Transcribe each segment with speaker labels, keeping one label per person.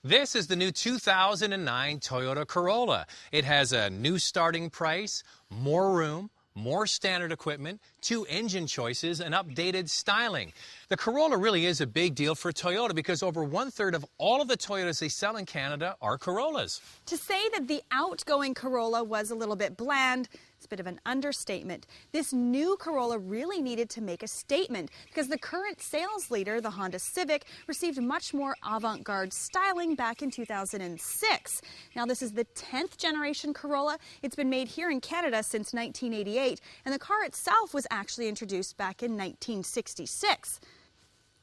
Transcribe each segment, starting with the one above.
Speaker 1: This is the new 2009 Toyota Corolla. It has a new starting price, more room, more standard equipment, 2 engine choices, and updated styling. The Corolla really is a big deal for Toyota because over 1/3 of all of the Toyotas they sell in Canada are Corollas.
Speaker 2: To say that the outgoing Corolla was a little bit bland, it's a bit of an understatement. This new Corolla really needed to make a statement because the current sales leader, the Honda Civic, received much more avant-garde styling back in 2006. Now, this is the 10th generation Corolla. It's been made here in Canada since 1988, and the car itself was actually introduced back in 1966.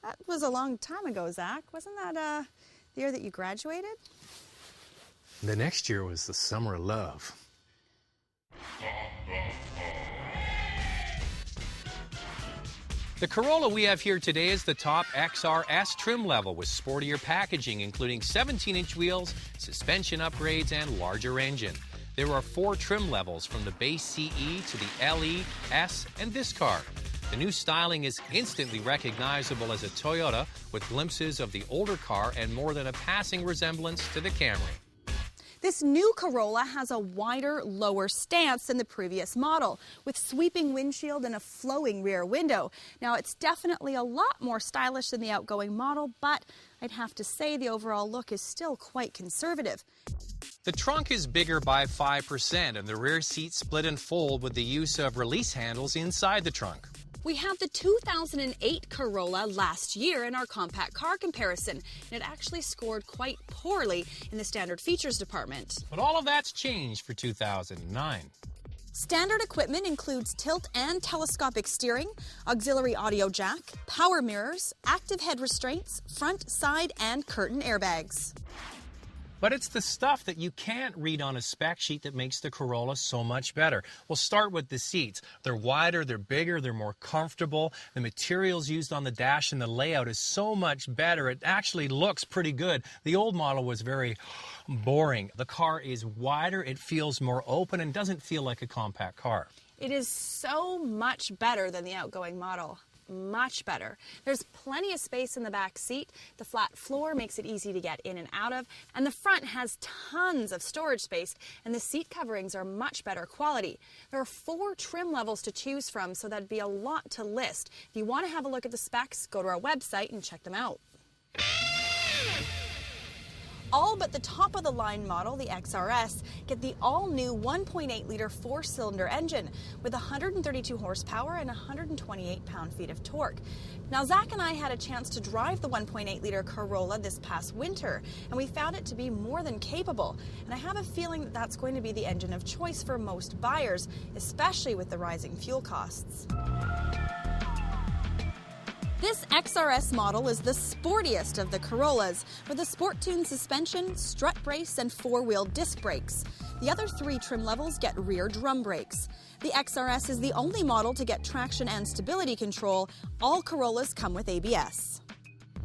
Speaker 2: That was a long time ago, Zach. Wasn't that the year that you graduated?
Speaker 1: The next year was the summer of love. The Corolla we have here today is the top XRS trim level with sportier packaging, including 17-inch wheels, suspension upgrades, and larger engine. There are 4 trim levels from the base CE to the LE, S, and this car. The new styling is instantly recognizable as a Toyota with glimpses of the older car and more than a passing resemblance to the Camry.
Speaker 2: This new Corolla has a wider, lower stance than the previous model, with sweeping windshield and a flowing rear window. Now, it's definitely a lot more stylish than the outgoing model, but I'd have to say the overall look is still quite conservative.
Speaker 1: The trunk is bigger by 5%, and the rear seats split and fold with the use of release handles inside the trunk.
Speaker 2: We had the 2008 Corolla last year in our compact car comparison, and it actually scored quite poorly in the standard features department.
Speaker 1: But all of that's changed for 2009.
Speaker 2: Standard equipment includes tilt and telescopic steering, auxiliary audio jack, power mirrors, active head restraints, front, side, and curtain airbags.
Speaker 1: But it's the stuff that you can't read on a spec sheet that makes the Corolla so much better. We'll start with the seats. They're wider, they're bigger, they're more comfortable. The materials used on the dash and the layout is so much better. It actually looks pretty good. The old model was very boring. The car is wider, it feels more open, and doesn't feel like a compact car.
Speaker 2: It is so much better than the outgoing model. Much better. There's plenty of space in the back seat. The flat floor makes it easy to get in and out of, and the front has tons of storage space, and the seat coverings are much better quality. There are 4 trim levels to choose from, so that'd be a lot to list. If you want to have a look at the specs, go to our website and check them out. All but the top-of-the-line model, the XRS, get the all-new 1.8-liter 4-cylinder engine with 132 horsepower and 128 pound-feet of torque. Now, Zach and I had a chance to drive the 1.8-liter Corolla this past winter, and we found it to be more than capable. And I have a feeling that that's going to be the engine of choice for most buyers, especially with the rising fuel costs. This XRS model is the sportiest of the Corollas, with a sport-tuned suspension, strut brace, and 4-wheel disc brakes. The other 3 trim levels get rear drum brakes. The XRS is the only model to get traction and stability control. All Corollas come with ABS.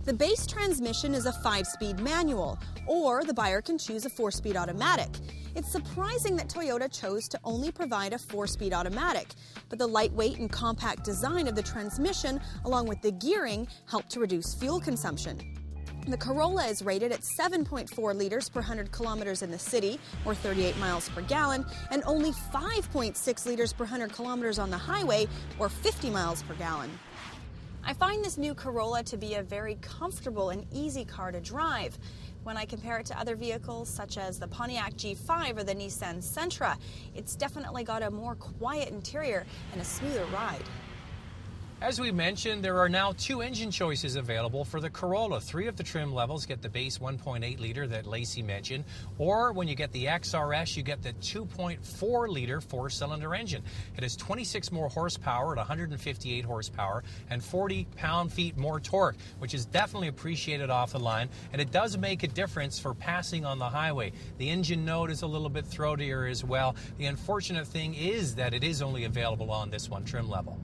Speaker 2: The base transmission is a 5-speed manual, or the buyer can choose a 4-speed automatic. It's surprising that Toyota chose to only provide a 4-speed automatic, but the lightweight and compact design of the transmission, along with the gearing, helped to reduce fuel consumption. The Corolla is rated at 7.4 liters per 100 kilometers in the city, or 38 miles per gallon, and only 5.6 liters per 100 kilometers on the highway, or 50 miles per gallon. I find this new Corolla to be a very comfortable and easy car to drive. When I compare it to other vehicles such as the Pontiac G5 or the Nissan Sentra, it's definitely got a more quiet interior and a smoother ride.
Speaker 1: As we mentioned, there are now 2 engine choices available for the Corolla. 3 of the trim levels get the base 1.8 liter that Lacey mentioned, or when you get the XRS, you get the 2.4 liter 4-cylinder engine. It has 26 more horsepower at 158 horsepower and 40 pound-feet more torque, which is definitely appreciated off the line, and it does make a difference for passing on the highway. The engine note is a little bit throatier as well. The unfortunate thing is that it is only available on this one trim level.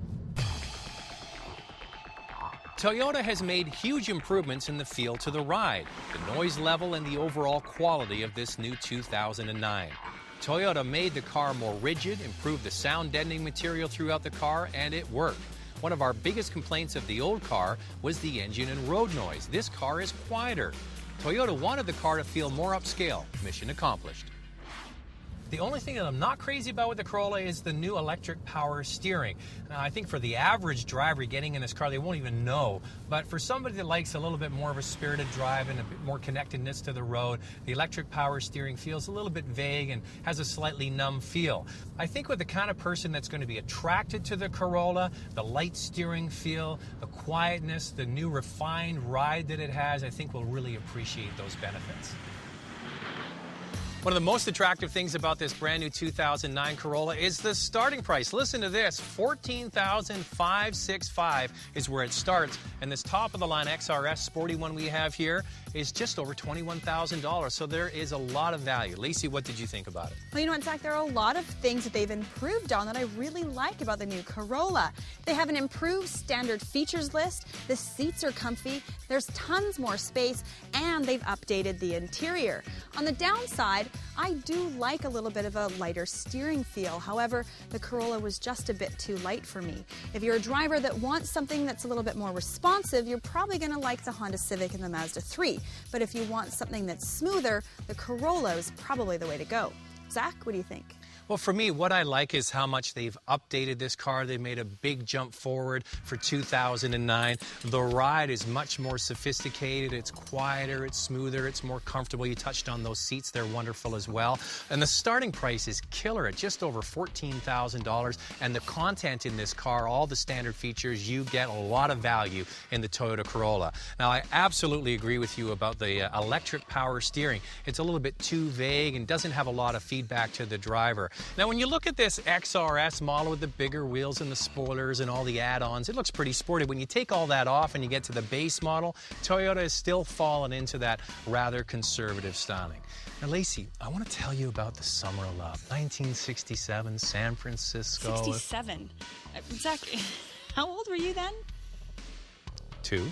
Speaker 1: Toyota has made huge improvements in the feel to the ride, the noise level, and the overall quality of this new 2009. Toyota made the car more rigid, improved the sound deadening material throughout the car, and it worked. One of our biggest complaints of the old car was the engine and road noise. This car is quieter. Toyota wanted the car to feel more upscale. Mission accomplished. The only thing that I'm not crazy about with the Corolla is the new electric power steering. Now, I think for the average driver getting in this car, they won't even know. But for somebody that likes a little bit more of a spirited drive and a bit more connectedness to the road, the electric power steering feels a little bit vague and has a slightly numb feel. I think with the kind of person that's going to be attracted to the Corolla, the light steering feel, the quietness, the new refined ride that it has, I think will really appreciate those benefits. One of the most attractive things about this brand new 2009 Corolla is the starting price. Listen to this, $14,565 is where it starts, and this top-of-the-line XRS Sporty one we have here is just over $21,000, so there is a lot of value. Lacey, what did you think about it?
Speaker 2: Well, you know what, Zach, there are a lot of things that they've improved on that I really like about the new Corolla. They have an improved standard features list, the seats are comfy, there's tons more space, and they've updated the interior. On the downside, I do like a little bit of a lighter steering feel. However, the Corolla was just a bit too light for me. If you're a driver that wants something that's a little bit more responsive, you're probably going to like the Honda Civic and the Mazda 3. But if you want something that's smoother, the Corolla is probably the way to go. Zach, what do you think?
Speaker 1: Well, for me, what I like is how much they've updated this car. They made a big jump forward for 2009. The ride is much more sophisticated. It's quieter, it's smoother, it's more comfortable. You touched on those seats. They're wonderful as well. And the starting price is killer at just over $14,000. And the content in this car, all the standard features, you get a lot of value in the Toyota Corolla. Now, I absolutely agree with you about the electric power steering. It's a little bit too vague and doesn't have a lot of feedback to the driver. Now, when you look at this XRS model with the bigger wheels and the spoilers and all the add-ons, it looks pretty sporty. When you take all that off and you get to the base model, Toyota is still fallen into that rather conservative styling. Now, Lacey, I want to tell you about the Summer of Love, 1967, San Francisco.
Speaker 2: 67. Zach, how old were you then?
Speaker 1: 2.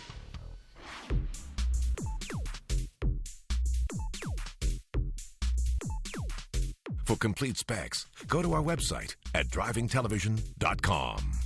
Speaker 3: For complete specs, go to our website at drivingtelevision.com.